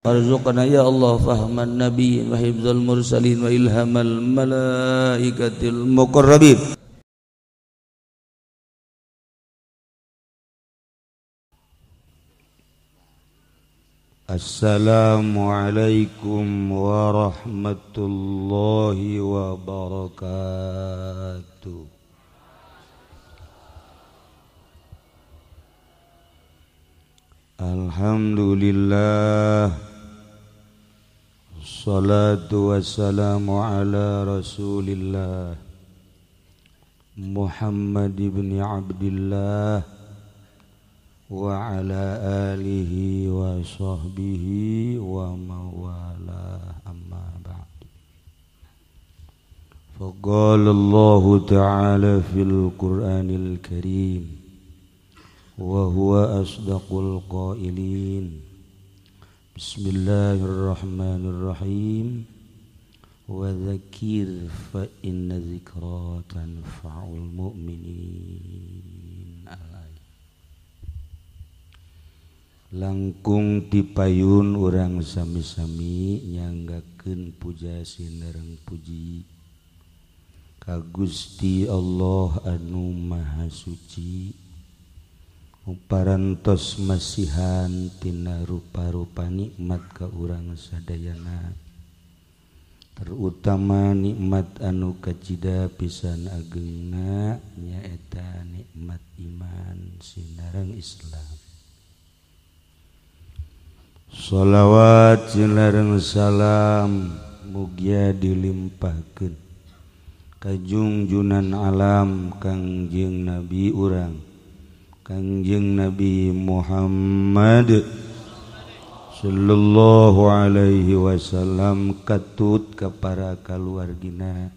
Warzuqna ya Allah fahman nabiyyin wa hifdzal mursalin wa ilhamal malaikatil muqarrabin. Assalamualaikum warahmatullahi wabarakatuh. Alhamdulillah, salatu wassalamu ala rasulillah Muhammad ibn Abdillah wa ala alihi wa sahbihi wa mawalah, amma ba'd. Faqala Allah ta'ala fil Qur'anil Karim wa huwa asdaqul qailin. Bismillahirrahmanirrahim. Wa dzakir fa inna dzikra tanfa'ul mu'minin. Langkung tipayun urang sami-sami nyanggakeun puja sinereng puji ka Gusti Allah anu Maha Suci, parantos masihan tina rupa-rupa nikmat ka urang sadayana, terutama nikmat anu kacida pisan ageungna nyaeta nikmat iman sinareng Islam. Shalawat sinareng salam mugia dilimpahkeun ka junjunan alam Kangjeng Nabi urang Kangjeng Nabi Muhammad sallallahu alaihi wasallam, katut ka para kaluargina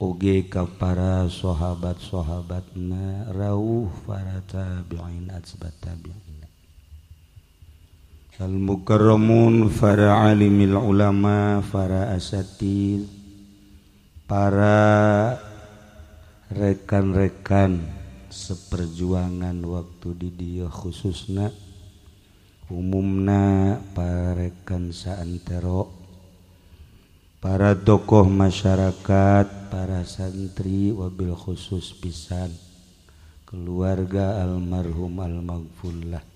oge ka para sahabat-sahabatna rawuh para tabi'in atsbat tabi'in al mukarramun, para alimil ulama, para asatid, para rekan-rekan seperjuangan waktu di dia, khususna umumna para rekan saantero, para tokoh masyarakat, para santri, wabil khusus pisan keluarga almarhum al-maghfurlah.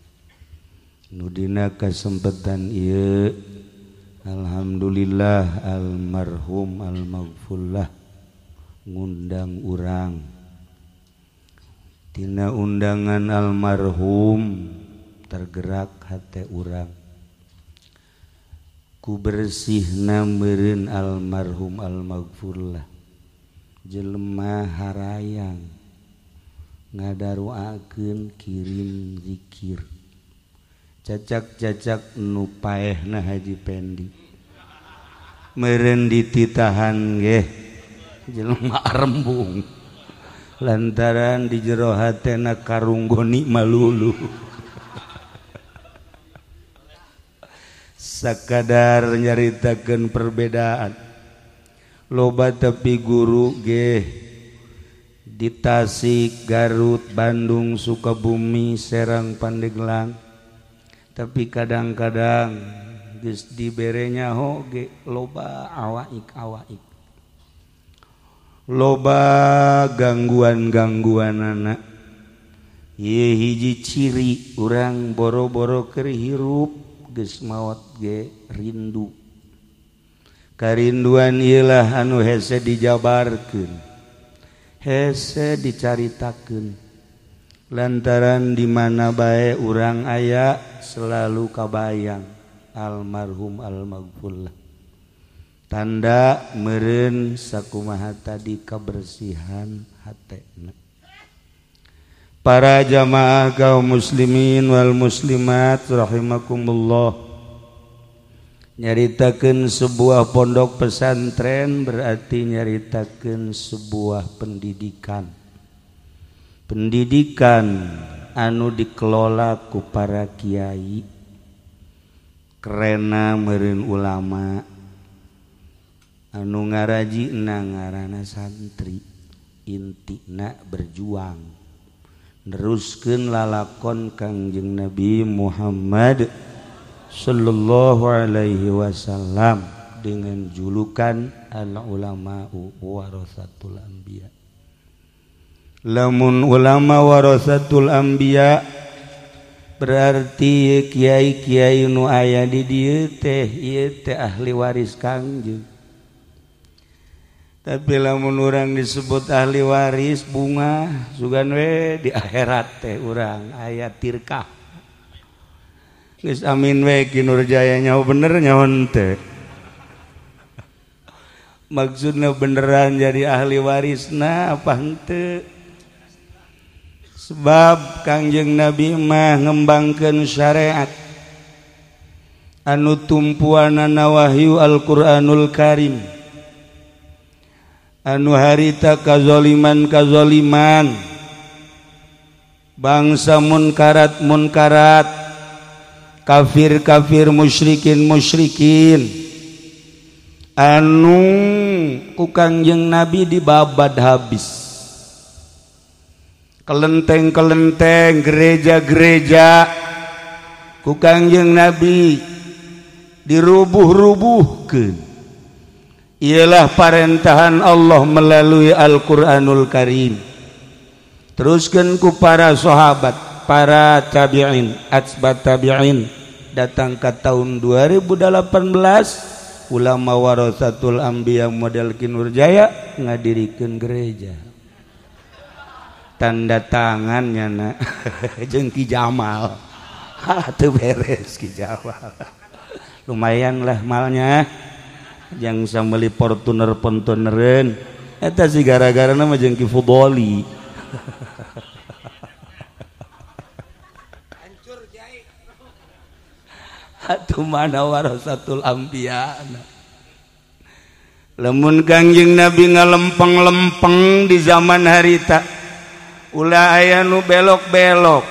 Nudina kesempatan ieu alhamdulillah almarhum al-maghfurlah ngundang urang. Tina undangan almarhum tergerak hate urang ku bersihna meureun almarhum al-maghfurlah, jelema harayang ngadaruakeun kirim zikir cacak-cacak nu paehna Haji Pendi meureun dititahan ge jelema rembung lantaran di jero hatena karunggoni malulu. Sakadar nyaritakeun perbedaan loba tapi guru ge di Tasik, Garut, Bandung, Sukabumi, Serang, Pandeglang, tapi kadang-kadang geus diberenya hoge loba awaik-awaik, loba gangguan-gangguanana. Ieu hiji ciri urang boro-boro keur hirup geus maot ge rindu. Karinduan ieu lah anu hese dijabarkeun, hese dicaritakeun, lantaran di mana bae urang aya selalu kabayang almarhum al-maghfurlah. Tanda meureun sakumaha tadi kabersihan hatena. Para jamaah kaum muslimin wal muslimat rahimakumullah, nyaritakeun sebuah pondok pesantren berarti nyaritakeun sebuah pendidikan. Pendidikan anu dikelola ku para kiai, kerena meureun ulama anu ngarajina ngaranna santri, intina berjuang neruskeun lalakon Kangjeng Nabi Muhammad sallallahu alaihi wasallam dengan julukan al-ulama'u warasatul anbiya. Lamun ulama warasatul anbiya berarti kiai-kiai nu aya di dieu teh ieu teh ahli waris Kangjeng. Tapi lamun urang disebut ahli waris bunga sugan we di akhirat teh urang aya tirkah. Geus amin we Ki Nurjaya nyaho bener nyaho teu. Maksudna beneran jadi ahli warisna apa henteu? Sebab Kangjeng Nabi mah ngembangkeun syariat anu tumpuanana wahyu Al-Qur'anul Karim. Anu harita kazoliman bangsa munkarat kafir musyrikin anu ku Kangjeng Nabi dibabad habis. Kelenteng gereja-gereja ku Kangjeng Nabi dirubuh-rubuhkeun. Ialah perintahan Allah melalui Al-Qur'anul Karim. Teruskan ku para sahabat, para tabi'in, atsbat tabi'in datang ke tahun 2018 ulama warasatul anbiya model Ki Nurjaya ngadirikeun gereja. Tanda tangannya na jeung Ki Jamal. Teu beres Ki Jamal. Lumayan lah malnya. Yang sameli Fortuner-Pontonereun eta si gara-gara nama jeung Ki Fudoli. Hancur jai. Atuh mana warasatul anbiya. Lamun Kangjeng Nabi ngalempeng-lempeng di zaman harita ulah aya nu belok-belok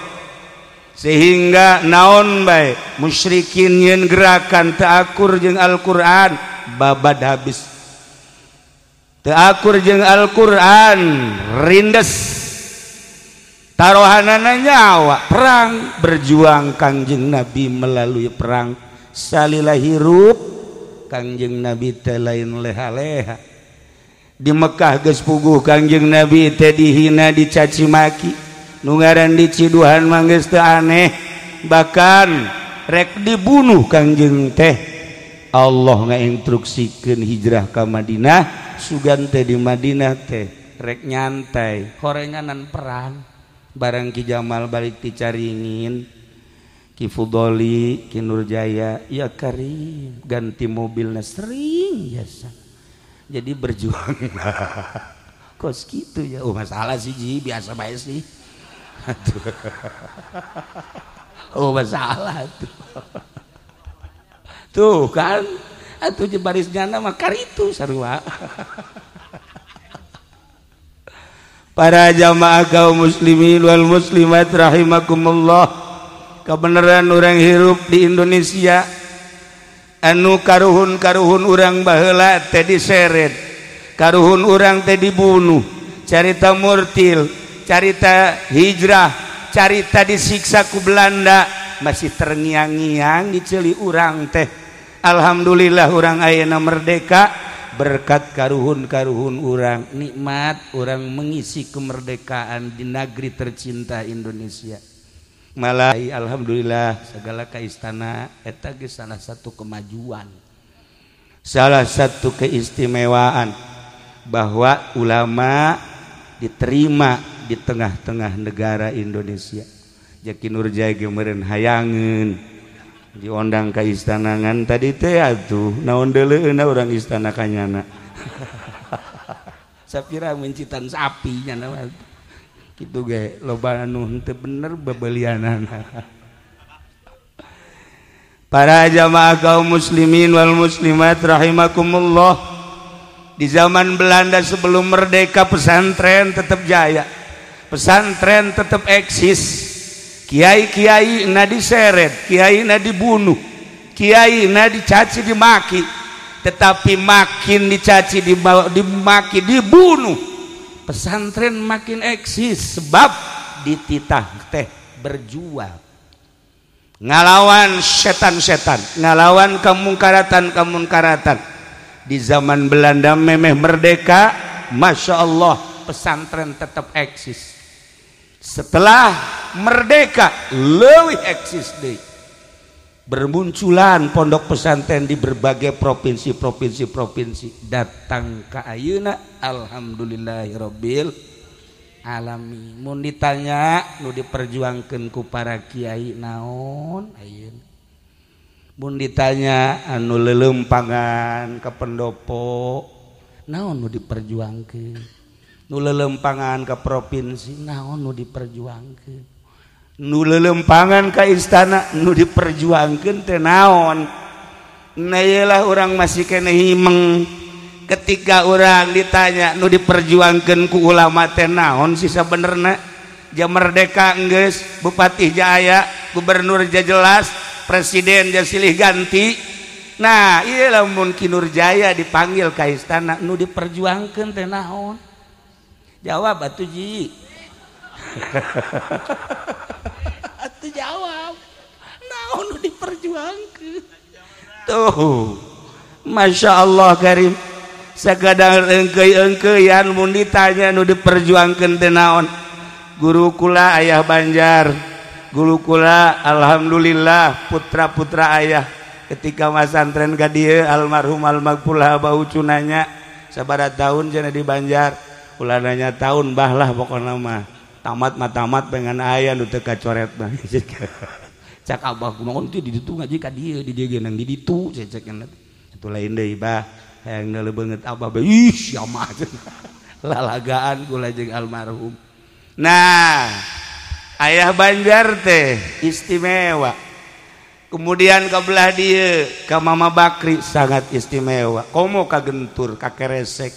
sehingga naon bae musyrikin yen gerakan teu akur jeung Al-Qur'an babad habis. Teu akur jeung Al-Qur'an rindes tarohanana nyawa perang berjuang Kangjeng Nabi melalui perang salila hirup Kangjeng Nabi teh lain leha-leha. Di Mekah geus puguh Kangjeng Nabi teh dihina dicaci maki nu ngaran diciduhan mah geus teu aneh bahkan rek dibunuh Kangjeng teh Allah ngainstruksikeun hijrah ka Madinah sugan teh di Madinah teh rek nyantai horenganan perang barang Ki Jamal balik dicaringin Ki Fudoli Ki Nurjaya ya Karim ganti mobilna sering biasa jadi berjuang kos gitu ya masalah sih Ji biasa bae sih masalah tuh kan atuh barisnya nama karitu sarua. Para jamaah kaum muslimin wal muslimat rahimakumullah, kebenaran orang hirup di Indonesia anu karuhun urang baheula teh diseret, karuhun urang teh dibunuh, carita murtil, carita hijrah, carita disiksa ku Belanda masih terngiang-ngiang diceli urang teh. Alhamdulillah urang ayeuna merdeka berkat karuhun urang nikmat urang mengisi kemerdekaan di negeri tercinta Indonesia. Malah alhamdulillah segala kaistana eta ge salah satu kemajuan, salah satu keistimewaan bahwa ulama diterima di tengah-tengah negara Indonesia. Jaki Nurjaya ge meureun hayangeun diondang ka istanangan tadi teh atuh naon deuleueuna urang istana kanyana sapira mencitan sapi nya kitu ge loba anu henteu bener babelianana. Para jamaah kaum muslimin wal muslimat rahimakumullah, di zaman Belanda sebelum merdeka pesantren tetap jaya, pesantren tetap eksis. Kiai-kiai na diseret, kiai na dibunuh, kiai na dicaci dimaki, tetapi makin dicaci dimaki dibunuh pesantren makin eksis sebab dititah teh berjuang. ngalawan setan-setan, ngalawan kemungkaratan di zaman Belanda memeh merdeka. Masya Allah, pesantren tetap eksis. Setelah merdeka leuwih eksis deui. Bermunculan pondok pesantren di berbagai provinsi. Datang ke ayeuna alhamdulillahirabbil alamin. Mun ditanya nu diperjuangkeun ku para kiai naon ayeuna? Mun ditanya anu leuleumpangan ka pendopo naon nu diperjuangkeun? Nu leuleumpangan ka provinsi naon nu diperjuangkeun? Nu leuleumpangan ka istana nu diperjuangkeun teh naon? Nah iyalah urang masih kene himeng ketika urang ditanya nu diperjuangkeun ku ulama teh naon sih sabenerna. Ja merdeka geus, bupati ja aya, gubernur ja jelas, presiden ja silih ganti. Nah ieu lamun Ki Nurjaya dipanggil ka istana nu diperjuangkeun teh naon? Jawab atuh Ji. Atuh jawab. Naon nu diperjuangkeun? Tuh. Masya Allah karim. Sagadang engkeuy-engkeuyan mun ditanya nu diperjuangkeun teh naon? Guru kula Ayah Banjar. Guru kula alhamdulillah putra-putra ayah ketika masantren ka dieu almarhum almagfulah bau cunanya sabaraha tahun cenah di Banjar. Ulah nanya tahun bah lah pokokna mah. Tamat pengen aya nu teu kacoret mah. Cak abah kunaon teh di ditu ngaji ka dieu di dieu geunang di ditu cek atuh lain deui bah hayang deuleu beungeut abah beh ih sia mah lalagaan kula jeung almarhum. Nah Ayah Banjar teh istimewa. Kemudian ka belah dieu ka Mama Bakri sangat istimewa. Komo ka Gentur ka Keresek.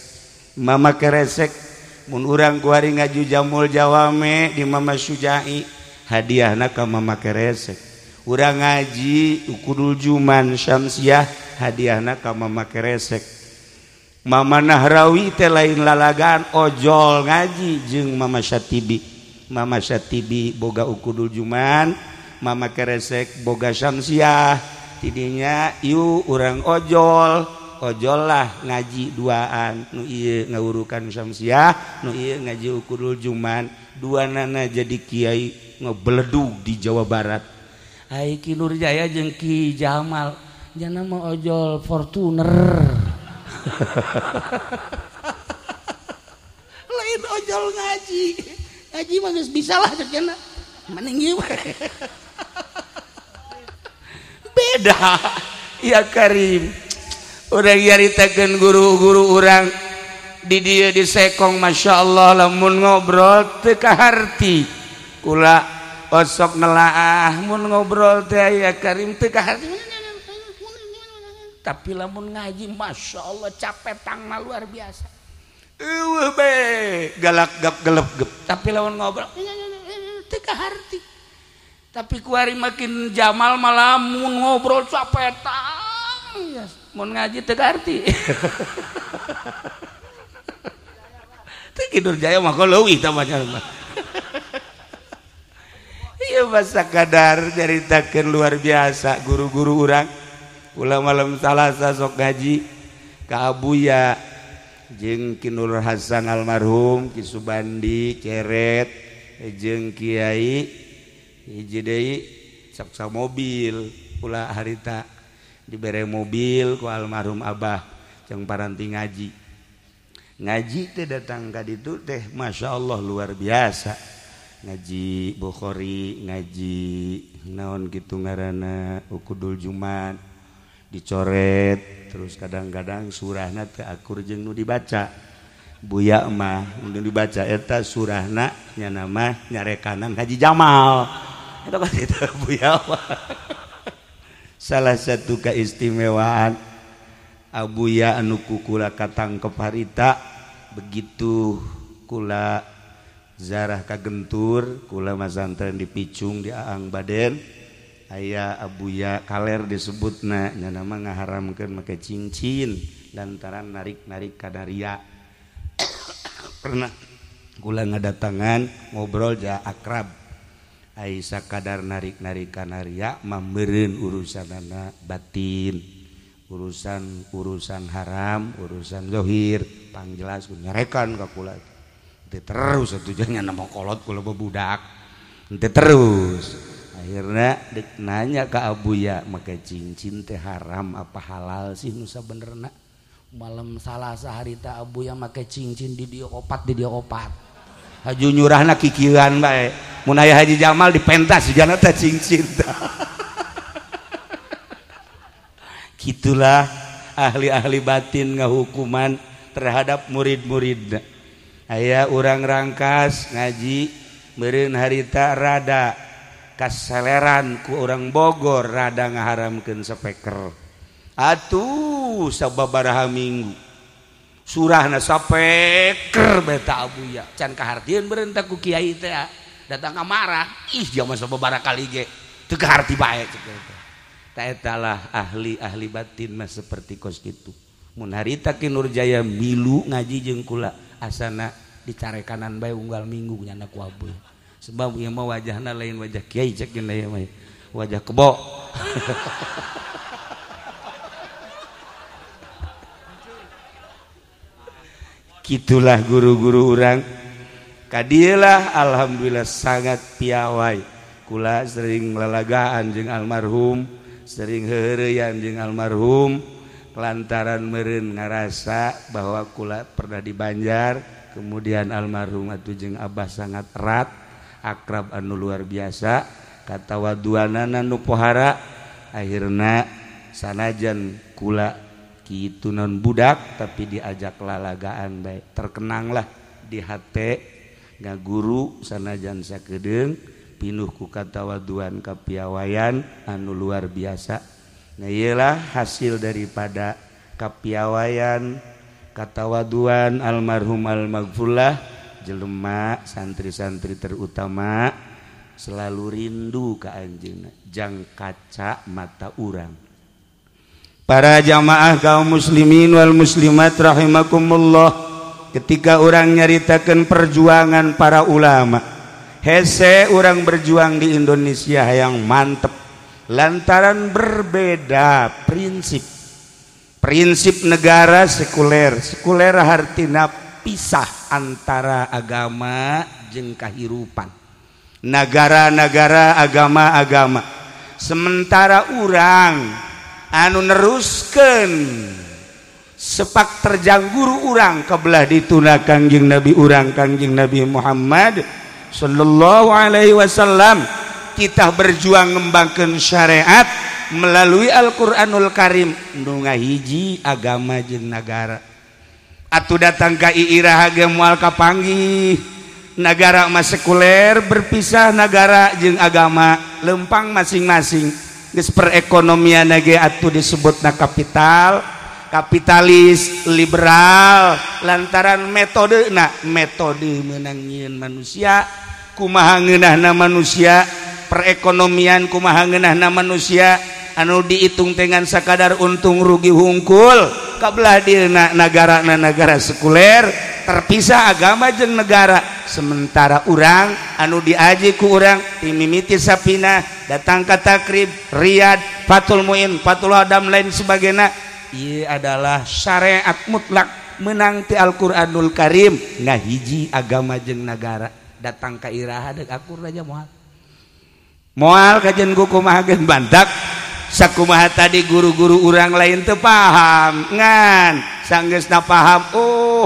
Mama Keresek mun urang kuari ngaju jamul jawame di Mama Syujai hadiahna ka Mama Keresek. Urang ngaji ukudul juman syamsiah hadiahna ka Mama Keresek. Mama Nahrawi teh lain lalagaan ojol ngaji jeung Mama Syatibi. Mama Syatibi boga ukudul juman, Mama Keresek boga syamsiah. Tidinya ieu urang ojol lah ngaji duaan nu ieu ngawurukan syamsiah nu ieu ngaji ukudul juman duanana jadi kiai ngebeledug di Jawa Barat. Ai Ki Nurjaya jeung Ki Jamal jangan mah ojol Fortuner. Lain ojol ngaji mah geus bisa lah cenah mending ieu beda ya Karim. Urang nyaritakeun guru-guru urang di dieu di Sekong Masya Allah lamun ngobrol teu kaharti. Kula osok nelaah mun ngobrol teh aya Karim teu kaharti. Tapi lamun ngaji Masya Allah capetang mah luar biasa. Eueuh be galak gelep-gep. Tapi lamun ngobrol teu kaharti. Tapi kuari makin Jamal malah mun ngobrol capetang. Yes. Mun ngaji teu arti. Teu Ki Nurjaya mah leuwih tamanya mah. Ieu masa kadar nyaritakeun luar biasa guru-guru urang. Ulah malam Salasa sok ngaji ka Abuya jeung Ki Nur Hasan almarhum, Ki Subandi, Ceret jeung Kiai hiji deui saksa mobil ulah harita dibere mobil ku almarhum Abah jeung paranti ngaji teh datang ka ditu teh Masya Allah luar biasa ngaji Bukhari ngaji naon kitu ngaranna ukudul juman dicoret terus kadang-kadang surahna teu akur jeung nu dibaca Buya mah nu dibaca eta surahna nya nama nyarekanan Haji Jamal eta kan eta Buya salah satu keistimewaan Abuya anu kula katangkep harita begitu kula zarah ka Gentur kula masantren di Picung di Aang Baden aya Abuya kaler disebutna nya nama ngaharamkeun make cincin lantaran narik-narik kadaria. Pernah kula ngadatangan ngobrol ja akrab Aisyah kadar narik-narik kanaria mambereun urusanana batin, urusan haram, urusan zahir, pangjelas nyarekan ka kula. Teu terus atunya nama kolot kula budak. Teu terus. Akhirna dek nanya ka Abuya, make cincin teh haram apa halal sih nu sabenerna? Malam Salasa harita Abuya make cincin di dieu opat. Haju nyurahna kikieuan bae. Mun aya Haji Jamal dipentas jana teh cincin. Gitulah ahli-ahli batin ngahukuman terhadap murid-muridna. Aya urang rangkas ngaji meureun harita rada kaseleran ku urang Bogor rada ngaharamkeun speaker. Atuh sababaraha minggu surahna speaker beta Abuya can kahartieun beureun ku kiai teh datang ka marah. Ih jama sababaraha kali ge teu kaharti bae cek eta. Ta etalah ahli batin mah seperti kos kitu. Mun harita ki Nurjaya milu ngaji jeung kula asana dicarekanan bae unggal minggu nyana ku Abuya. Sebab ieu mah wajahna lain wajah kiai cek cenah ieu mah wajah kebo. Gitulah guru-guru urang. Kadieulah alhamdulillah sangat piawai. Kula sering lalagaan jeung almarhum, sering heureuyan jeung almarhum lantaran meureun ngarasa bahwa kula pernah di Banjar, kemudian almarhum atuh jeung Abah sangat erat, akrab anu luar biasa, katawaduanana nu pohara. Akhirna sanajan kula kitu non budak tapi diajak lalagaan bae, terkenanglah di hate ngaguru sanajan sakedeung pinuh ku katawaduan kapiawayan anu luar biasa. Nah iyalah hasil daripada kapiawayan katawaduan almarhum almaghfurlah jelema santri-santri terutama selalu rindu ka anjeunna jang kaca mata urang. Para jamaah kaum muslimin wal muslimat rahimakumullah, ketika orang nyaritakeun perjuangan para ulama, hese orang berjuang di Indonesia yang mantep lantaran berbeda prinsip negara sekuler hartina pisah antara agama jeung kahirupan, negara-negara agama-agama, sementara urang anu neruskeun sepak terjang guru urang kabelah dituna Kangjeng Nabi urang Kangjeng Nabi Muhammad sallallahu alaihi wasallam. Kita berjuang ngembangkeun syariat melalui Al-Qur'anul Karim nu ngahiji agama jeung nagara. Atuh datang ka iiraha ge moal kapanggih nagara mah sekuler berpisah nagara jeung agama lempang masing-masing. Geus perekonomian ge atuh disebutna kapitalis liberal lantaran metode meunang nyieun manusia, kumaha ngeunahna manusia, perekonomian kumaha ngeunahna manusia anu dihitung dengan sakadar untung rugi hungkul. Kabelah dieuna negara sekuler terpisah agama jeung negara, sementara urang anu diaji ku urang timimiti sapina datang ka takrib Riyad Fathul Muin Fathul Hadam lain sebagainya. Ieu adalah syariat mutlak menang ti Al-Qur'anul Karim ngahiji agama jeung negara. Datang ka iraha deuk akur aja moal kajen ku kumaha geus bantak sakumaha tadi guru-guru urang lain teu paham ngan sanggeusna paham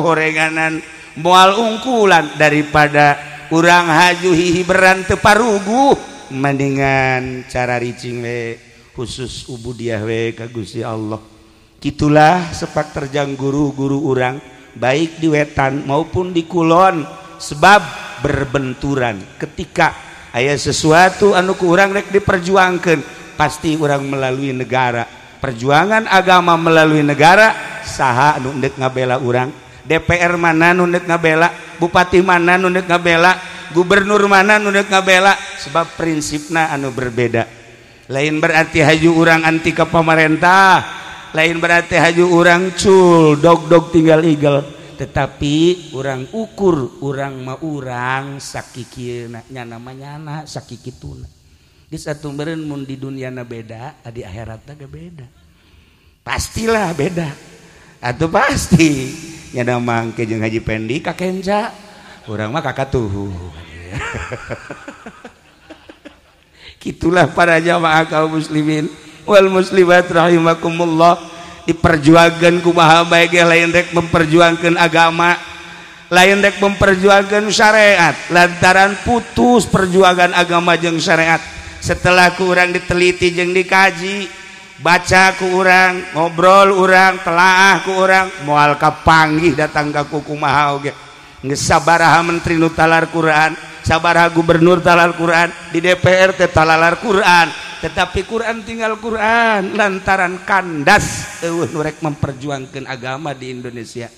horenganan moal ungkulan daripada urang haju hihiberan teu paruguh mendingan cara ricing we khusus ubudiah we ka Gusti Allah. Gitulah sepak terjang guru-guru urang baik di wetan maupun di kulon, sebab berbenturan ketika aya sesuatu anu ku urang rek diperjuangkeun pasti urang melalui negara. Perjuangan agama melalui negara saha anu endek ngabela urang, DPR mana nu endek ngabela, bupati mana nu endek ngabela, gubernur mana nu endek ngabela, sebab prinsipna anu berbeda. Lain berarti haju urang anti ka pamarentah, lain berarti haju urang cul dog tinggal igel, tetapi orang ukur orang mah urang sakikieu nya namanya anak sakikituna geus atuh meureun mun di duniana beda di akhiratna ge beda pastilah beda atuh pasti nya nama engke jeung Haji Pendi kakenca urang mah kakatuh gitulah para jamaah kaum muslimin wal muslimat rahimakumullah diperjuangkan kumaha bae ge lain rek memperjuangkan agama lain rek memperjuangkan syariat lantaran putus perjuangan agama jeung syariat setelah ku urang diteliti jeung dikaji baca ku urang ngobrol urang telaah ku urang moal kapanggih datang ka kumaha oge geus sabaraha menteri nu talar Quran sabaraha gubernur talar Quran di DPR teh talalar Quran tetapi Quran tinggal Quran lantaran kandas nu rek memperjuangkan agama di Indonesia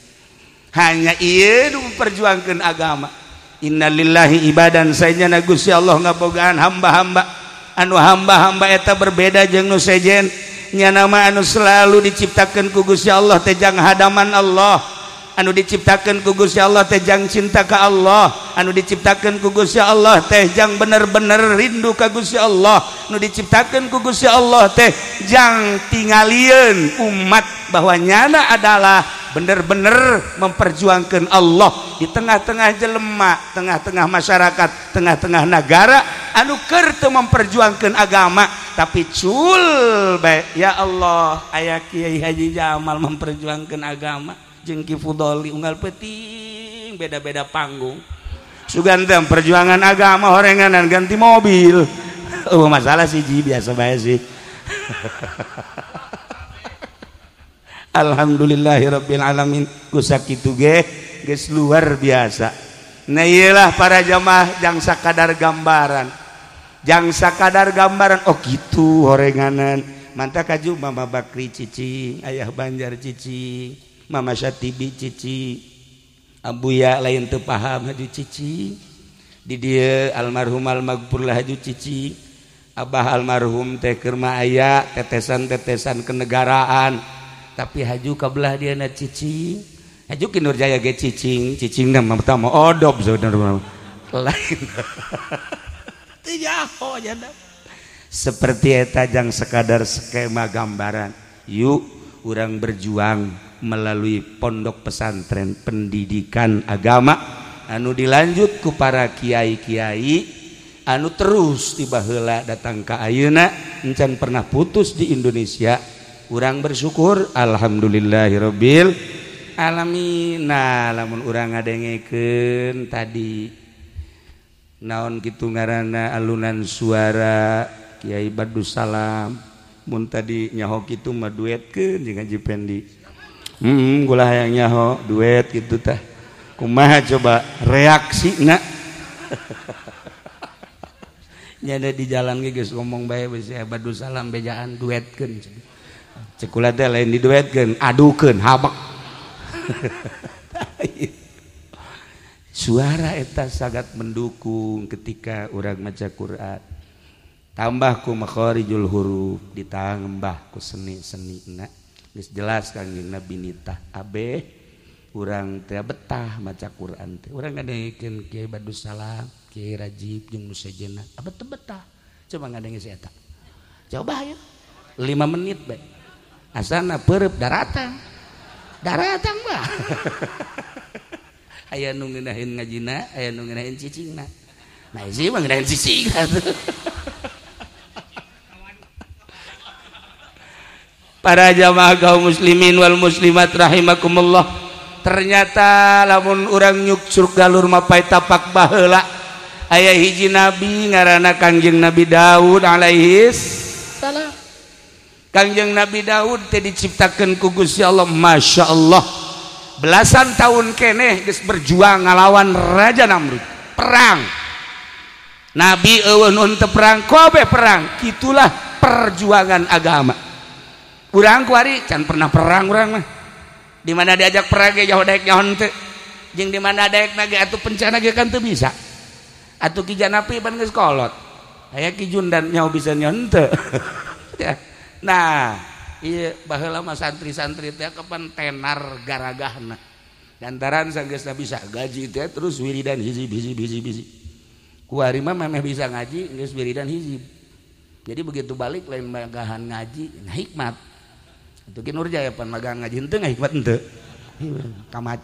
hanya ieu nu memperjuangkan agama innalillahi ibadan sayyidina Gusti Allah ngabogaan hamba-hamba anu hamba-hamba eta berbeda jeung nu sejen nya nama anu selalu diciptakeun ku Gusti Allah teh jang hadaman Allah anu diciptakeun ku Gusti Allah teh jang cinta ka Allah anu diciptakeun ku Gusti Allah teh jang bener-bener rindu ka Gusti Allah anu diciptakeun ku Gusti Allah teh jang tingalieun umat bahwa nyana adalah bener-bener memperjuangkan Allah di tengah-tengah jelema tengah-tengah masyarakat tengah-tengah negara anu keur teu memperjuangkan agama tapi cul bae ya Allah aya Kiai Haji Jamal memperjuangkan agama jeung Ki Fudoli unggal peuting beda-beda panggung suganten perjuangan agama horenganan ganti mobil masalah siji biasa bae sih alhamdulillahirabbil alamin ku sakitu ge geus luar biasa nah iyalah para jamaah jang sakadar gambaran oh gitu horenganan manta kaju Mama Bakri cicing Ayah Banjar cicing Mama Syatibi cici Abuya lain teu paham haju cici di dieu almarhum almaghfur haju cici Abah almarhum teh keur mah aya tetesan-tetesan kenegaraan tapi haju kabelah diana cici haju ki Nurjaya ge cicing mah pertama odop saudara lain teu jaho janda seperti eta jang sekadar skema gambaran yuk urang berjuang melalui pondok pesantren pendidikan agama anu dilanjut ku para kiai-kiai anu terus tiba heula datang ka ayeuna encan pernah putus di Indonesia urang bersyukur alhamdulillahirabbil alamin nah lamun urang ngadengekeun tadi naon kitu ngaranna alunan suara Kiai Badus Salam mun tadi nyaho kitu mah duetkeun jeung Haji Pendi gula hayang nyaho duet gitu tah kumaha coba reaksi nak nyada di jalan ge geus ngomong bae bisi Badus Salam bejaan duetkeun cek kula teh lain diduetkeun adukeun habak suara eta sangat mendukung ketika urang maca Quran tambah ku makharijul huruf ditambah ku seni-senina geus jelas Kangjeng Nabi nitah abeh urang teh betah maca Quran teh urang ngadengekeun Kiai Badus Salam Kiai Rajib jeung nu sejenna abet teh betah coba ngadenge si eta coba ya 5 menit bae asana peureup daratang mah aya nu ngeunaheun ngajina aya nu ngeunaheun cicingna nah isi mah ngeunaheun cicing para jamaah kaum muslimin wal muslimat rahimakumullah ternyata lamun urang nyuksur galur mapai tapak baheula aya hiji nabi ngaranna Kangjeng Nabi Daud alaihi salam Kangjeng Nabi Daud teh diciptakeun ku Gusti Allah masyaallah belasan tahun keneh geus berjuang ngalawan Raja Namrud perang nabi eueuh nu teu perang kobe perang kitulah perjuangan agama urang kuari can pernah perang urang mah di mana diajak perang ge jauh daek nyaho teu jeung di mana daek ge atuh pencana ge kan teu bisa atuh ki janapi pan geus kolot aya ki jundan nyaho bisa nyaho teu nah ieu baheula mah santri-santri teh kapan tenar garagahna lantaran sanggeusna bisa gaji teh terus wiridan hizib ku ari mah memeh bisa ngaji geus wiridan hizib. Jadi begitu balik lain magahan ngaji hikmat. Itu ki Nurjaya pan magahan ngaji henteu hikmat henteu. Tamat.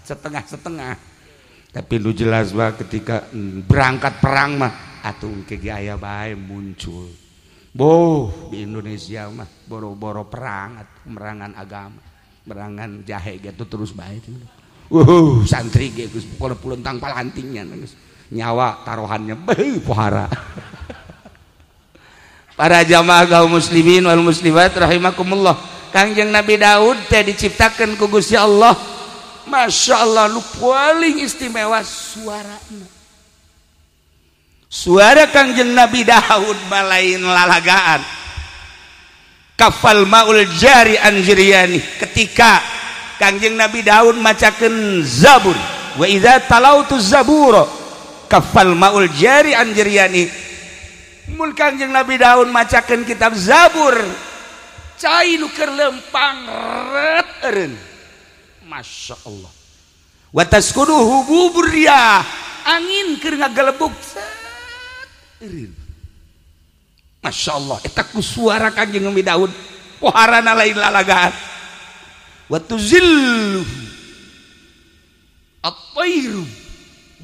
Setengah-setengah. Tapi lu jelas bah ketika berangkat perang mah atuh ke aya bae muncul. Boh di Indonesia mah boro-boro perang merangan agama. Merangan jahe gitu terus baik. Santri ge geus pulentang palantingnya geus nyawa taruhannya pohara. Para jamaah kaum muslimin wal muslimat rahimakumullah. Kangjeng Nabi Daud teh diciptakeun ku Gusti Allah. Masya Allah nu paling istimewa suarana. Suara Kangjeng Nabi Daud malain lalagaan. Kafal maul jari anjiryani ketika Kangjeng Nabi Daud macakeun Zabur wa idza talautu zabura kafal maul jari anjiryani mun Kangjeng Nabi Daud macakeun kitab Zabur cai nu keur lempang ret eureun Masya Allah wa taskuduhu buburya angin keur ngagelebuk eureun Masya Allah eta ku suara Kangjeng Nabi Daud poharana lain lalagaan wa tuzillu at-tairu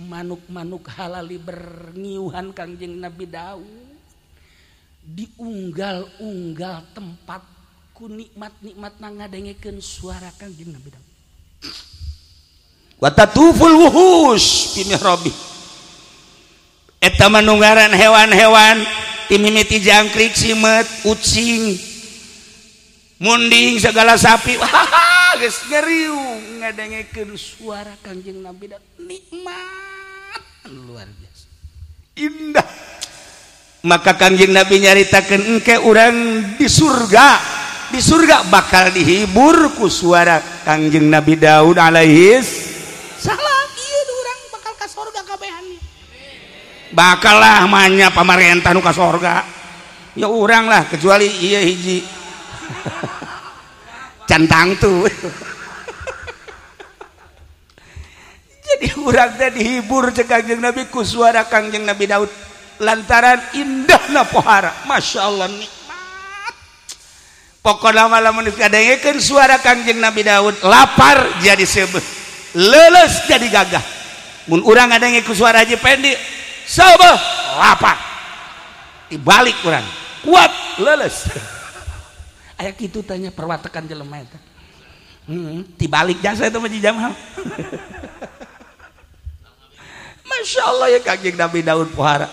manuk-manuk halali berngiuhan Kangjeng Nabi Daud diunggal-unggal tempat ku nikmat-nikmatna ngadengekeun suara Kangjeng Nabi Daud wa tatuful wuhus fi mihrabi eta manunggaran hewan-hewan timimiti jangkrik simet ucing munding segala sapi geus ngeriu ngadengekeun suara Kangjeng Nabi Daud nikmat luar biasa indah maka Kangjeng Nabi nyaritakeun engke urang di surga bakal dihibur ku suara Kangjeng Nabi Daud alaihi salam ieu urang bakal ka surga kabehan bakal lah manya pamarentah nu ka sorga ya urang lah kecuali iya hiji cantang tuh jadi urang teh dihibur cek Kangjeng Nabi ku suara Kangjeng Nabi Daud lantaran indahna pohara Masya Allah nikmat pokokna lamun dikadengekeun suara Kangjeng Nabi Daud lapar jadi seubeuh leuleus jadi gagah mun urang ngadenge ku suara Haji Pendi sabah lapar dibalik kurang kuat leles aya kitu tanya perwatakan jelema eta dibalik jasa itu mah Jamal Masya Allah ya Kangjeng Nabi Daud pohara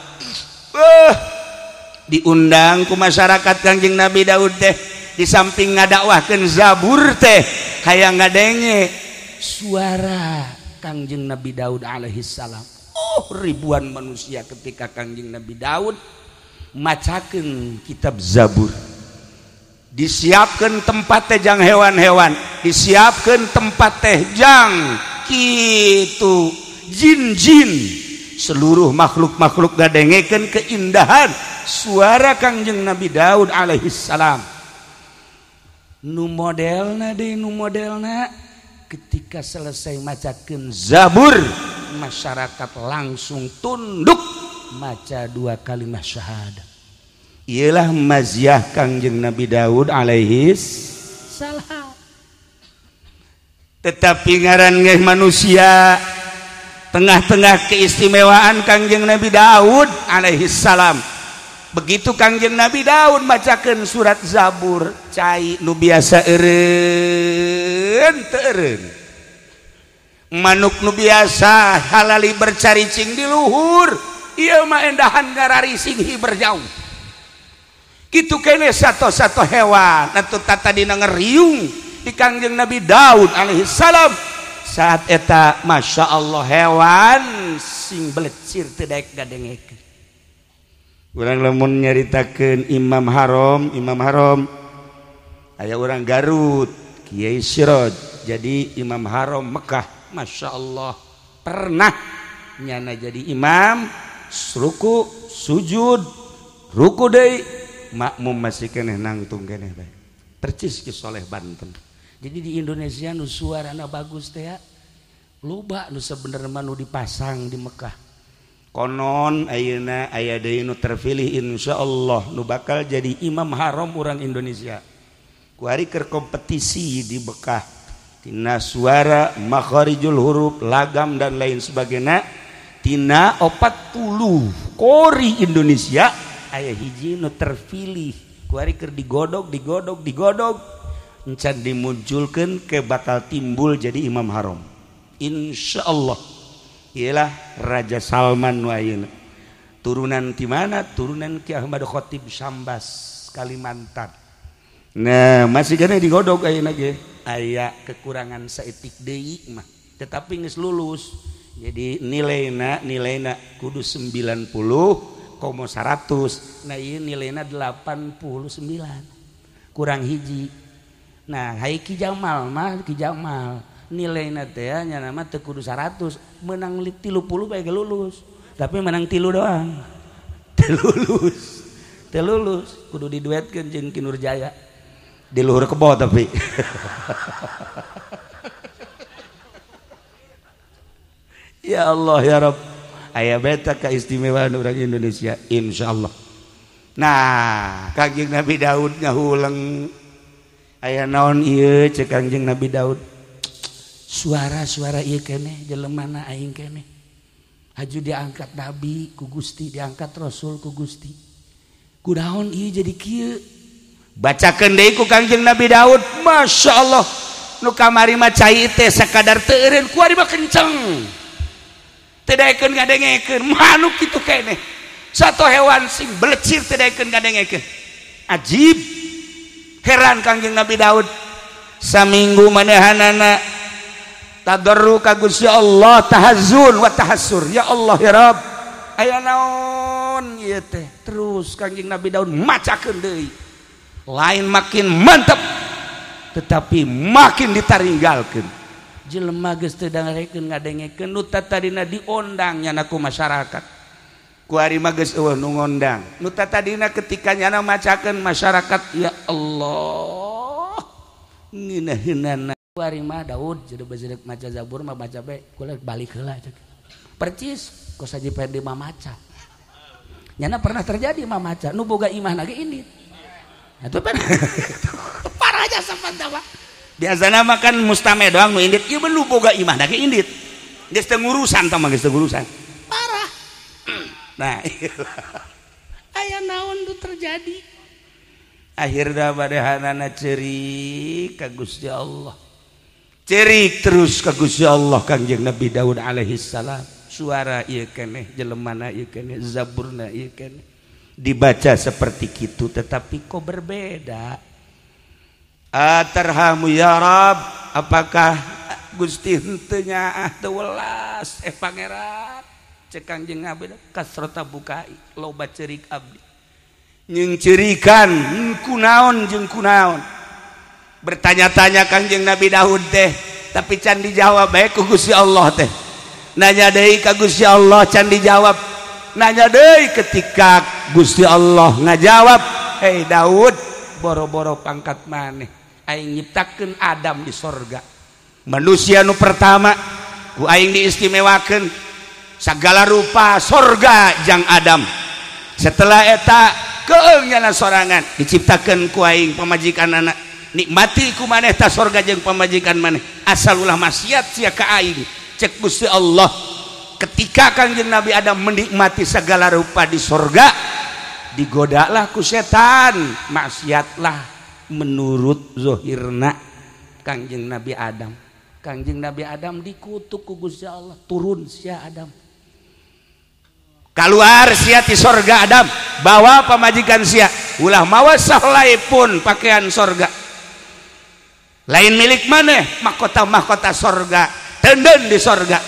diundang ku masyarakat Kangjeng Nabi Daud teh di samping ngadakwahkeun Zabur teh hayang ngadenge suara Kangjeng Nabi Daud alaihi salam ribuan manusia ketika Kangjeng Nabi Daud macakeun kitab Zabur disiapkeun tempat teh jang hewan-hewan disiapkeun tempat teh jang kitu jin-jin seluruh makhluk-makhluk ngadengekeun keindahan suara Kangjeng Nabi Daud alaihi salam nu modelna ketika selesai macakeun Zabur masyarakat langsung tunduk maca 2 kalimat syahadat ialah maziah Kangjeng Nabi Daud alaihi salam tetapi ngaran ge manusia tengah-tengah keistimewaan Kangjeng Nabi Daud alaihi salam begitu Kangjeng Nabi Daud macakeun surat Zabur cai nu biasa eureun teu eureun manuk nu biasa halali bercaricing di luhur ieu mah endahan ngararising hiber jauh kitu kene sato-sato hewan atuh tata dina ngeriung di Kangjeng Nabi Daud alaihi salam saat eta Masya Allah hewan sing belecir teu daek gadengekeun urang lamun nyaritakeun Imam Haram aya urang Garut Kiai Siroj jadi Imam Haram Mekah Masya Allah pernah nyana jadi imam ruku sujud ruku deui makmum masih keneh nangtung keneh bae percis ki soleh Banten Jadi di Indonesia nu suarana bagus teh loba nu sebenarnya nu dipasang di Mekah. Konon ayeuna aya deui nu terpilih insyaallah nu bakal jadi imam haram urang Indonesia. Kuari keur kompetisi di Mekah. Tina suara, makharijul huruf, lagam dan lain sebagainya. Tina 40 kori Indonesia aya hiji nu terpilih. Kuari keur digodog encan dimunculkan ke bakal timbul jadi imam haram insyaallah. Ialah Raja Salman wayeuna turunan di mana? Turunan Ki Ahmad Khatib Syambas Kalimantan. Nah masih gana digodog ayeuna ge aya kekurangan saeutik deui mah tetapi geus lulus jadi nilaina kudu 90,100. Nah ieu nilaina 89 kurang hiji. Nah, hai Ki Jamal nilainya teh nya nama teu kudu 100, menang 30 bae ge lulus. Tapi menang 3 doang. Teu lulus, kudu diduetkeun jeung Ki Nurjaya. Di luhur kebo tapi. Ya Allah ya Rabb. Aya beta keistimewaan urang Indonesia insyaallah. Nah, Kangjeng Nabi Daud ngahulang aya naon ieu cek Kangjeng Nabi Daud. Suara-suara ieu keneh jelemana aing keneh. Haju diangkat nabi ku Gusti, diangkat rasul ku Gusti. Kunaon ieu jadi kieu? Bacakeun deui ku Kangjeng Nabi Daud. Masyaallah. Nu kamari mah cai teh sakadar teu eureun ku ari mah kenceng. Teu daekeun ngadengekeun manuk kitu keneh. Satu hewan sing belecir teu daekeun ngadengekeun. Ajib. Heran Kangjeng Nabi Daud saminggu manehanana tadarru ka Gusti Allah tahazzun wa tahassur. Ya Allah ya Rabb aya naon ieu teh? Terus Kangjeng Nabi Daud macakeun deui. Lain makin mantap tetapi makin ditaringgalkeun. Jelema geus teu dengerekeun ngadengekeun nu tadina diondang nyana ku masyarakat. Ku ari mah geus eueuh nu ngondang. Nu tadina ketika nyana macakeun masyarakat ya Allah. Ngeunaheunana ku ari mah Daud jeudeuh maca Zabur mah baca bae kula balik heula ceuk. Percis ku saji pede mah maca. Nyana pernah terjadi mah maca nu boga imahna ge indit. Atuh pan. Parah aja sapanta mah. Biasana mah kan mustame doang nu indit, ieu mah nu boga imahna ge indit. Geus teu ngurusan tah mah geus teu ngurusan. Parah. Nah, aya naon tuh terjadi? Akhirna badahanana ceurik ka Gusti Allah. Ceurik terus ka Gusti Allah Kangjeng Nabi Daud alaihi salam. Suara ieu keneh, jelemana ieu keneh, zaburna ieu keneh. Dibaca seperti kitu tetapi kok berbeda. Atarhamu ya Rabb, apakah Gusti henteu nyaah teu welas pangeran? Cek Kangjeng Nabi kasrota bukai loba ceurik abdi nying ceurikan kunaon jeung kunaon bertanya-tanya Kangjeng Nabi Daud teh tapi can dijawab bae ku Gusti Allah teh nanya deui ka Gusti Allah can dijawab nanya deui ketika Gusti Allah ngajawab hei Daud boro-boro pangkat maneh aing nyiptakeun Adam di sorga manusia nu pertama ku aing diistimewakeun segala rupa sorga jang Adam. Setelah eta keung nyana sorangan diciptakeun ku aing pamajikanana nikmati ku maneh ta sorga jeung pamajikan maneh asal ulah maksiat sia ka aing cek Gusti Allah. Ketika Kangjeng Nabi Adam menikmati segala rupa di sorga digodalah ku setan maksiatlah menurut zahirna Kangjeng Nabi Adam. Kangjeng Nabi Adam dikutuk ku Gusti Allah turun sia Adam keluar sia ti sorga Adam bawa pamajikan sia ulah mawa sahlai pun pakaian sorga lain milik maneh mahkota sorga tenden di sorga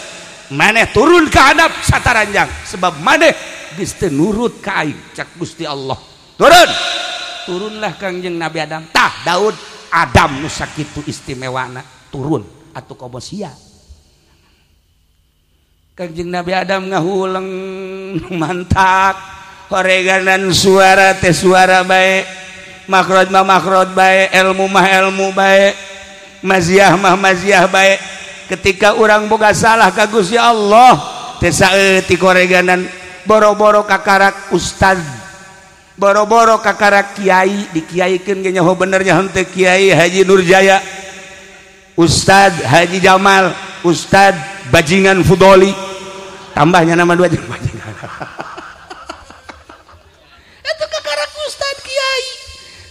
maneh turun ke hadap sataranjang sebab maneh geus teu nurut ka aing cak Gusti Allah turunlah Kangjeng Nabi Adam tah Daud Adam nu sakitu istimewana turun atuh komo sia Kangjeng Nabi Adam ngahulang mantak horeganan suara teh suara bae makrod mah makrod bae ilmu mah ilmu bae maziah mah maziah baik ketika orang boga salah ka Gusti Allah teu saeutik koreganan boro-boro kakarak ustad boro-boro kakarak kiai dikiaikeun ge nyaho bener nyaho teu Kiai Haji Nurjaya Ustad Haji Jamal Ustad Bajingan Fudoli tambahnya nama dua jeung bajingan itu kakarak Ustad Kiai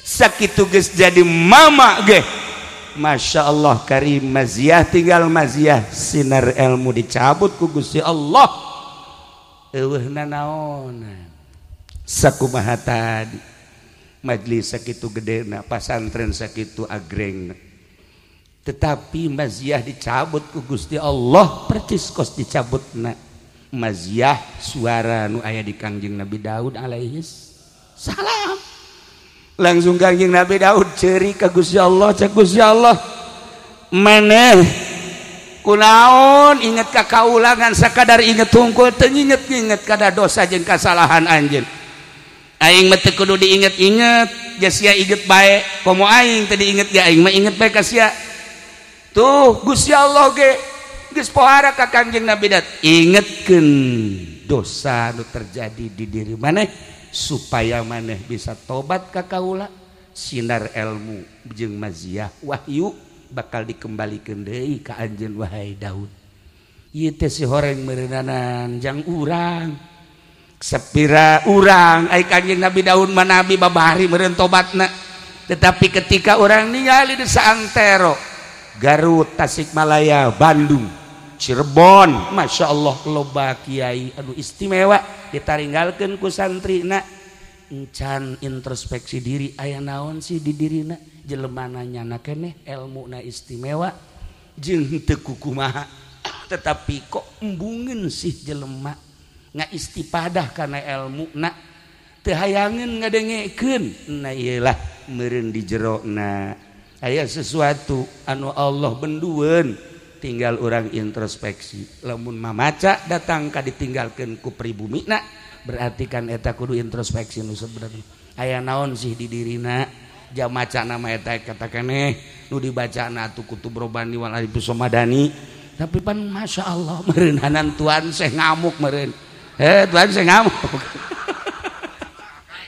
sakitu geus jadi mama ge Masya Allah karim maziah tinggal maziah sinar ilmu dicabut ku Gusti Allah eueuhna naonan sakumaha tadi majelis sakitu gedena pasantren sakitu agrengna tetapi maziah dicabut ku Gusti Allah percis kos dicabutna maziah suara nu aya di Kangjeng Nabi Daud alaihi salam langsung Kangjeng Nabi Daud ceuri ka Gusti Allah cak Gusti Allah maneh kunaon inget ka kaulangan sakadar inget hungkul teu inget kada dosa jeung kasalahan anjeun aing mah teu kudu diinget-inget geus sia inget bae komo aing teu diinget ge aing mah inget bae ka sia tuh Gusti Allah ge geus pohara ka Kangjeng Nabi Daud ingetkeun dosa nu terjadi di diri maneh supaya maneh bisa tobat ka kaula sinar ilmu jeung maziah wahyu bakal dikembalikeun deui ka anjeun wahai Daud ieu teh si horeng meureunanan jang urang sapira urang ai Kangjeng Nabi Daud mah nabi babahari meureun tobatna tetapi ketika orang ningali di saantero Garut Tasikmalaya Bandung Cirebon Masya Allah loba kiai anu istimewa ditaringgalkeun ku santrina encan introspeksi diri aya naon sih di dirina jelemana nyana keneh ilmuna istimewa jeung teu kumaha tetapi kok embungeun sih jelema ngaistifadah kana ilmuna teu hayangeun ngadengekeun nah iyalah meureun di jerona aya sesuatu anu Allah bendueun tinggal orang introspeksi lamun mamaca datang ka ditinggalkeun ku pribumina berarti kan eta kudu introspeksi nu sebenarnya aya naon sih di dirina jam maca nama eta kata keneh nu dibacana atuh kutub robani wal arif somadani tapi pan Masya Allah meureun hanan tuan seh ngamuk meureun tuan seh ngamuk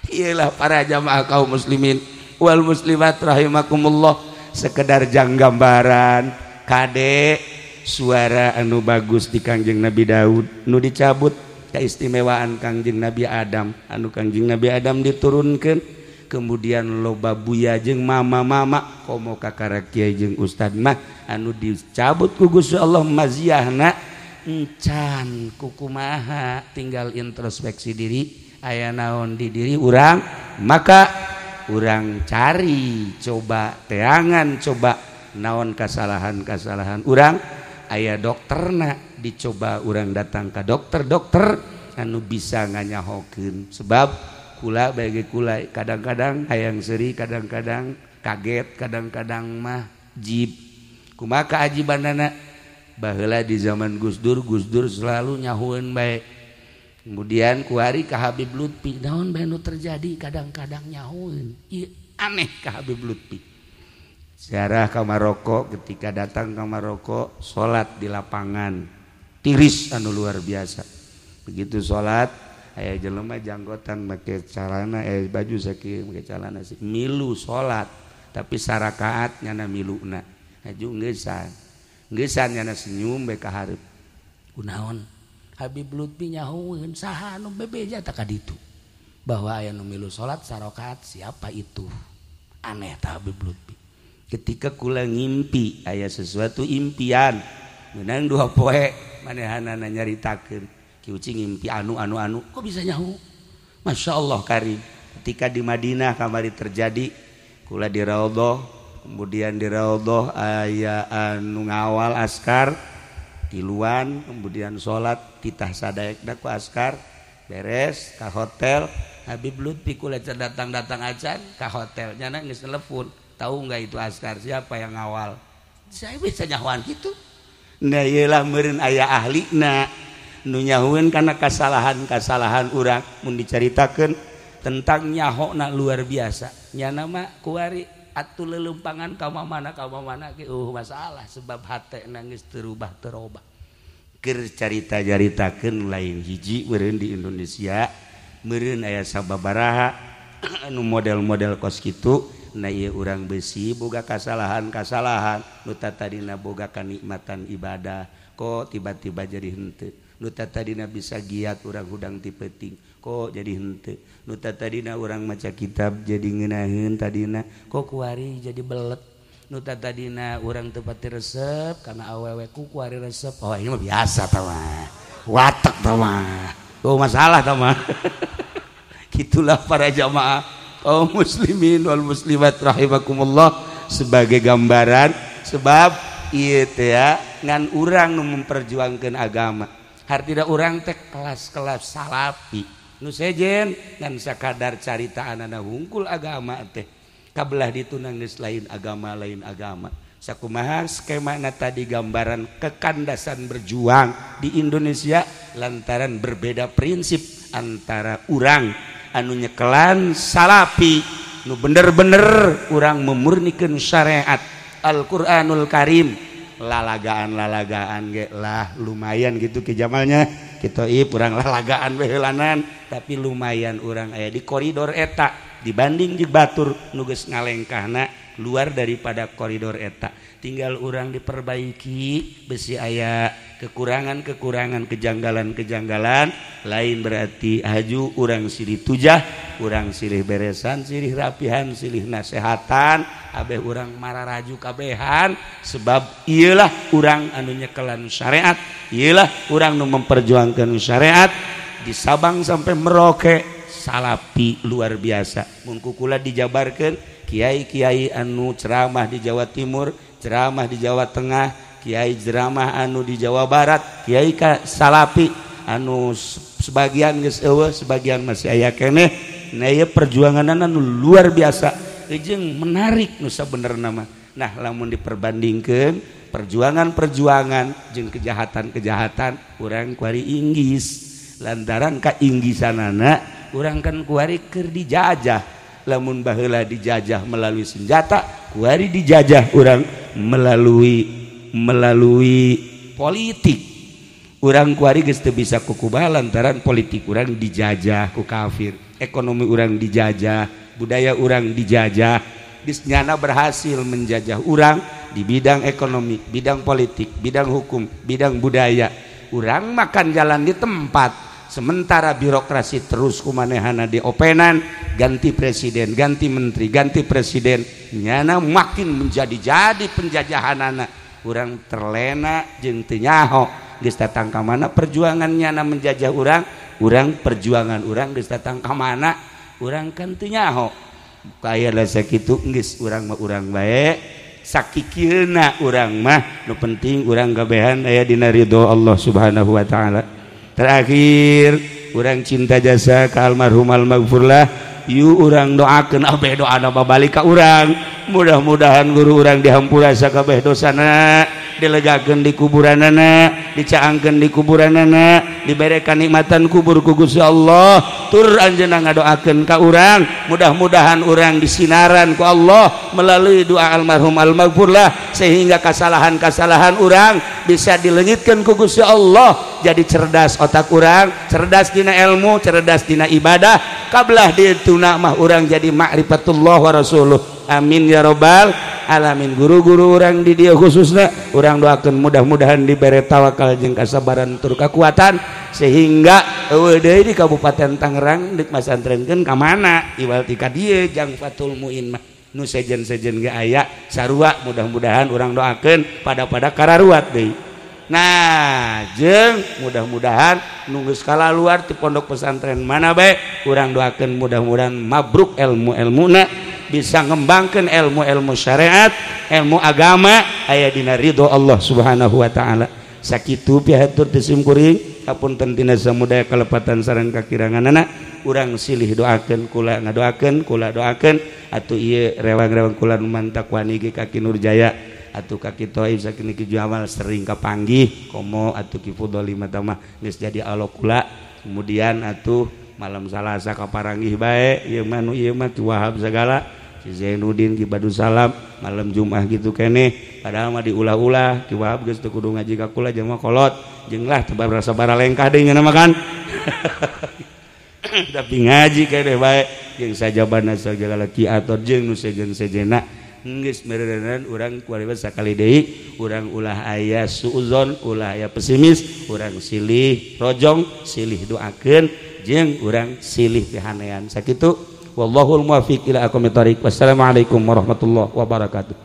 iyalah para jamaah kaum muslimin wal muslimat rahimakumullah sekedar jang gambaran kade suara anu bagus di Kangjeng Nabi Daud nu dicabut keistimewaan Kangjeng Nabi Adam anu Kangjeng Nabi Adam diturunkeun kemudian loba buya jeung mama-mama komo kakarak kiai jeung ustad mah anu dicabut ku Gusti Allah maziahna encan kukumaha tinggal introspeksi diri aya naon di diri urang maka urang cari coba teangan coba naon kasalahan-kasalahan urang aya dokterna dicoba urang datang ka dokter anu bisa nganyahokeun sebab kula bagi kula kadang-kadang hayang seuri kadang-kadang kaget kadang-kadang mah jib kumaha kaajibanana baheula di zaman Gus Dur selalu nyahueun bae kemudian ku hari ka Habib Lutfi naon bae nu terjadi kadang-kadang nyahueun ieu aneh ka Habib Lutfi ziarah ka Maroko ketika datang ke Maroko salat di lapangan tiris anu luar biasa begitu salat aya jelema janggotan make calana baju sakieu make calana sih milu salat tapi sarakaat nyana miluna aju geussan nyana senyum bae ka hareup kunaon Habib Lutfi nyahoeun saha anu bebeja tah ka ditu bahwa aya nu milu salat sarakaat siapa itu aneh tah Habib Lutfi ketika kula ngimpi aya sesuatu impian menang 2 poe manehanana nyaritakeun ki ucing ngimpi anu kok bisa nyaho Masya Allah karim ketika di Madinah kamari terjadi kula di raudhah kemudian di raudhah aya anu ngawal askar tiluan kemudian salat titah sadaekna ku askar beres ka hotel Habib Lutfi kula datang acan ka hotel nyana geus telepon tahu nggak itu askar siapa yang ngawal saya bisa nyahuan gitu nah iyalah meureun aya ahlina nu nyahueun karena kasalahan urang mun dicaritakeun tentang nyahona luar biasa nyana mah kuari atuh lelempangan ka mana ge masalah sebab hate nangis terubah terobah keur carita-caritakeun lain hiji meureun di Indonesia meureun aya sababaraha anu model-model kos kitu na ieu urang besi boga kasalahan-kasalahan nu tadina boga kanikmatan ibadah kok tiba-tiba jadi henteu nu tadina bisa giat urang hudang ti peuting kok jadi henteu nu tadina urang maca kitab jadi ngeunaheun tadina kok kuari jadi belet nu tadina urang teu pati resep kana awewe ku kuari resep oh ini mah biasa tah mah watek tah mah oh masalah tah mah gitulah para jamaah kaum muslimin wal muslimat rahimakumullah sebagai gambaran sebab ieu teh ya ngan urang nu memperjuangkeun agama hartina urang teh kelas-kelas salafi nu sejen ngan sakadar caritaanana hungkul agama teh kabelah ditu geus lain agama sakumaha skemana tadi gambaran kekandasan berjuang di Indonesia lantaran berbeda prinsip antara urang anu nyekelan salafi nu bener-bener urang memurnikeun syariat Al-Qur'anul Karim lalagaan ge lah lumayan gitu ke jamalnya kita urang lalagaan we heulanan tapi lumayan urang aya di koridor eta dibanding di batur nu geus ngalengkahna luar daripada koridor eta tinggal urang diperbaiki besi aya kekurangan-kekurangan kejanggalan-kejanggalan lain berarti haju urang silih tujah urang silih beresan silih rapihan silih nasehatan abeh urang mararaju kabehan sebab iyalah urang anu nyekelan syariat iyalah urang nu memperjuangkeun syariat di Sabang sampai Merauke salafi luar biasa mun kukula dijabarkeun kiai-kiai anu ceramah di Jawa Timur ceramah di Jawa Tengah kiai ceramah anu di Jawa Barat kiai ka salafi anu sebagian geus eueuh sebagian masih aya keneh na ieu perjuanganna anu luar biasa jeung menarik nu sabenerna mah nah lamun diperbandingkeun perjuangan-perjuangan jeung kejahatan-kejahatan urang kuari inggis lantaran kainggisanana urang kan kuari keur dijajah lamun baheula dijajah melalui senjata kuari dijajah urang melalui politik urang kuari geus teu bisa kukumaha lantaran politik urang dijajah ku kafir ekonomi urang dijajah budaya urang dijajah disnyana berhasil menjajah urang di bidang ekonomi bidang politik bidang hukum bidang budaya urang makan jalan di tempat sementara birokrasi terus kumanehana diopenan ganti presiden ganti menteri ganti presiden nyana makin menjadi-jadi penjajahanana urang terlena jeung teu nyaho geus datang ka mana perjuangan nyana menjajah urang perjuangan urang geus datang ka mana urang kan teu nyaho kaya lah sakitu geus urang mah urang bae sakikieuna urang mah nu penting urang gabehan aya dina ridho Allah Subhanahu wa taala. Terakhir urang cinta jasa ka almarhum almaghfurlah yu urang doakeun abeh doana babalik ka urang mudah-mudahan guru urang dihampura sakabeh dosana dilegakeun di kuburanana dicaangkeun di kuburanana dibere kanikmatan kubur ku Gusti Allah tur anjeunna ngadoakeun ka urang mudah-mudahan urang disinaran ku Allah melalui doa almarhum almaghfurlah sehingga kasalahan-kasalahan urang bisa dileungitkeun ku Gusti Allah jadi cerdas otak urang cerdas dina ilmu cerdas dina ibadah kablah dituna mah urang jadi ma'rifatullah wa rasuluh amin ya rabbal alamin guru-guru urang di dieu khususna urang doakeun mudah-mudahan dibere tawakal jeung kasabaran tur kakuatan sehingga eueuh deui di Kabupaten Tangerang dik masantrenkeun ka mana iwal ti ka dieu jang Fatul Muin mah nu sejen-sejen ge aya sarua mudah-mudahan urang doakeun pada kararuat deui. Nah jeung mudah-mudahan nunggu skala luar di pondok pesantren mana bae urang doakeun mudah-mudahan mabruk ilmu-ilmuna bisa ngembangkeun ilmu-ilmu syariat ilmu agama aya dina ridho Allah Subhanahu wa taala sakitu pihatur teu sim kuring hapunten tina samudaya kalepatan sareng kakiranganana urang silih doakeun kula ngadoakeun kula doakeun atuh ieu rewang-rewang kula nu mantak wani ge Kaki Nurjaya atuh Kaki Toib saking Ki Jamal sering kapanggih komo atuh Ki Fudoli mah mah geus jadi alo kula kemudian atuh malam Salasa kaparanggih bae ieu mah nu ieu mah Ki Wahab sagala si Zainuddin ki Badussalam malam Jumat gitu keneh padahal mah diulah-ulah ki Wahab geus teu kudu ngaji ka kula jeung mah kolot jeung lah teu rasa baralengkah deui ngeunah mah kan tapi ngaji keneh bae jeung sajabana sagala ki ator jeung nu sejen-sejena geus mererenan urang kualibat sakali deui urang ulah aya suuzon ulah aya pesimis urang silih rojong silih doakeun jeung urang silih pihanean sakitu. Wallahul muwaffiq ila aqwamit thoriq. Wassalamualaikum warahmatullahi wabarakatuh.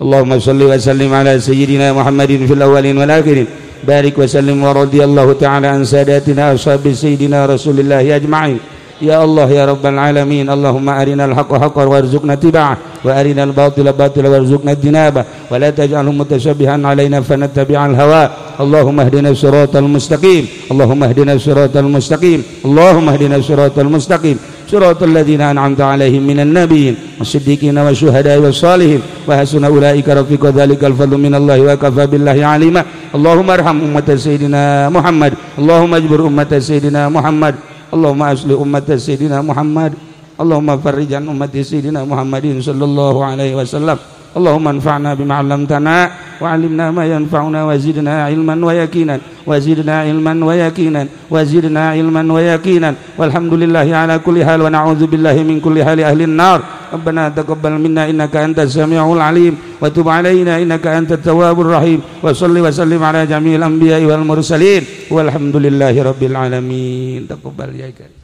Allahumma shalli wa sallim ala sayyidina Muhammadin fil awwalin wal akhirin. Barik wa sallim wa radiyallahu ta'ala an sadatina ashabi sayyidina Rasulillah ajma'in. Ya Allah ya rabbal alamin. Allahumma arinal haqqa haqqan warzuqna tiba'ah wa arinal batila batila warzuqna jinabah wa la taj'alhu mutashabbihan alaina fanattabi'al hawa. Allahumma ihdina siratal mustaqim. Allahumma ihdina siratal mustaqim. Allahumma ihdina siratal mustaqim. صراط الذين أنعمت عليهم من النبيين والصديقين والشهداء والصالحين وحسن أولئك رفيقا ذلك الفضل من الله وكفى بالله عليما اللهم ارحم أمة سيدنا محمد اللهم اجبر أمة سيدنا محمد اللهم أصلح أمة سيدنا محمد اللهم فرج عن أمة سيدنا محمد صلى الله عليه وسلم اللهم انفعنا بما علمتنا وعلمنا ما ينفعنا وزدنا علما ويقينا وزدنا علما ويقينا وزدنا علما ويقينا والحمد لله على كل حال ونعوذ بالله من كل حال أهل النار ربنا تقبل منا إنك أنت السميع العليم وتب علينا إنك أنت التواب الرحيم وصل وسلم على جميع الأنبياء والمرسلين والحمد لله رب العالمين تقبل يا كريم.